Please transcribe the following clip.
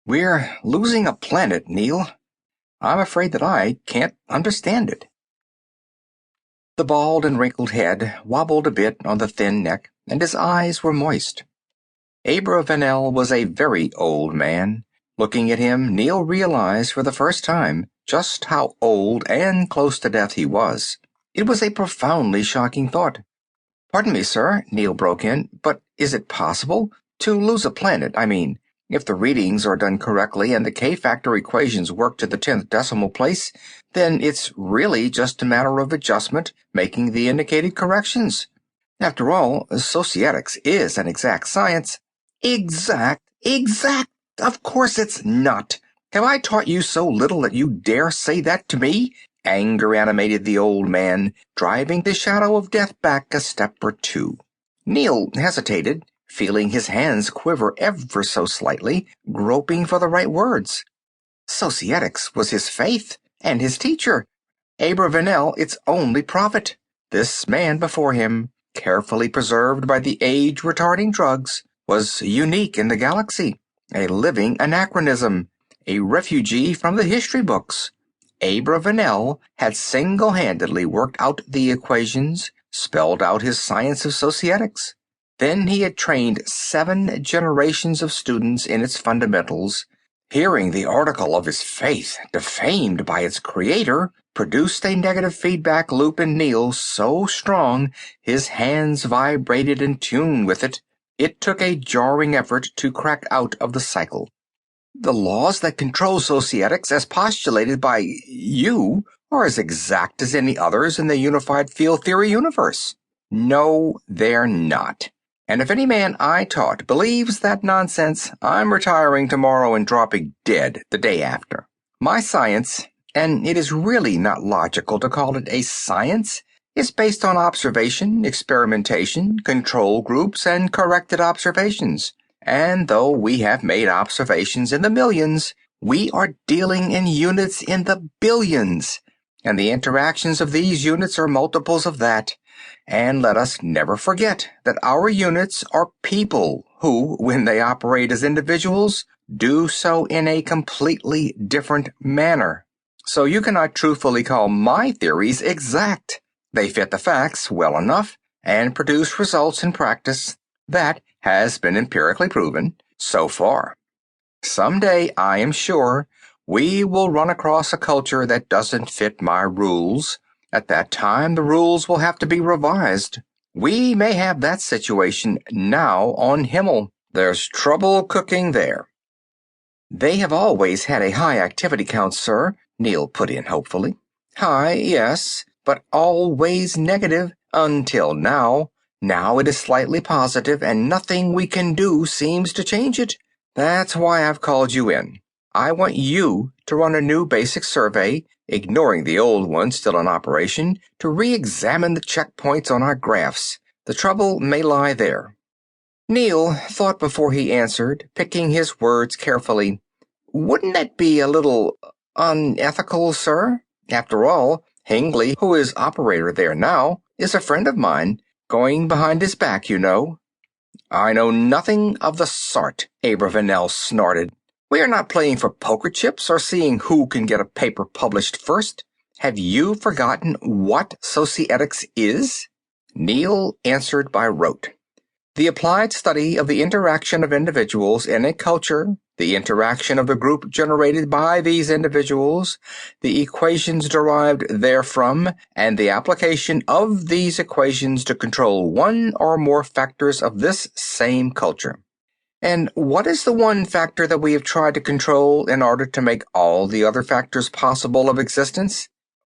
We're losing a planet, Neil. I'm afraid that I can't understand it. The bald and wrinkled head wobbled a bit on the thin neck, and his eyes were moist. Abravanel was a very old man. Looking at him, Neil realized for the first time just how old and close to death he was. It was a profoundly shocking thought. "Pardon me, sir," Neil broke in, "but is it possible? To lose a planet, I mean. If the readings are done correctly and the K-factor equations work to the 10th decimal place, then it's really just a matter of adjustment, making the indicated corrections. After all, societics is an exact science." Exact! Of course it's not. Have I taught you so little that you dare say that to me? Anger animated the old man, driving the shadow of death back a step or two. Neil hesitated, feeling his hands quiver ever so slightly, groping for the right words. Societics was his faith, and his teacher. Abravanel its only prophet. This man before him, carefully preserved by the age-retarding drugs, was unique in the galaxy, a living anachronism, a refugee from the history books. Abravanel had single-handedly worked out the equations, spelled out his science of societics. Then he had trained 7 generations of students in its fundamentals. Hearing the article of his faith defamed by its creator produced a negative feedback loop in Neil so strong his hands vibrated in tune with it. It took a jarring effort to crack out of the cycle. The laws that control societics, as postulated by you, are as exact as any others in the unified field theory universe. No, they're not. And if any man I taught believes that nonsense, I'm retiring tomorrow and dropping dead the day after. My science, and it is really not logical to call it a science, is based on observation, experimentation, control groups, and corrected observations. And though we have made observations in the millions, we are dealing in units in the billions, and the interactions of these units are multiples of that. And let us never forget that our units are people who, when they operate as individuals, do so in a completely different manner. So you cannot truthfully call my theories exact. They fit the facts well enough and produce results in practice. That has been empirically proven so far. Someday, I am sure, we will run across a culture that doesn't fit my rules. At that time, the rules will have to be revised. We may have that situation now on Himmel. There's trouble cooking there. They have always had a high activity count, sir, Neil put in hopefully. High, yes, but always negative until now. Now it is slightly positive, and nothing we can do seems to change it. That's why I've called you in. I want you to run a new basic survey, ignoring the old one still in operation, to re-examine the checkpoints on our graphs. The trouble may lie there. Neil thought before he answered, picking his words carefully. Wouldn't that be a little unethical, sir? After all, Hingley, who is operator there now, is a friend of mine, going behind his back, you know. I know nothing of the sort, Abravanel snorted. We are not playing for poker chips or seeing who can get a paper published first. Have you forgotten what societics is? Neil answered by rote. The applied study of the interaction of individuals in a culture, the interaction of the group generated by these individuals, the equations derived therefrom, and the application of these equations to control one or more factors of this same culture. And what is the one factor that we have tried to control in order to make all the other factors possible of existence?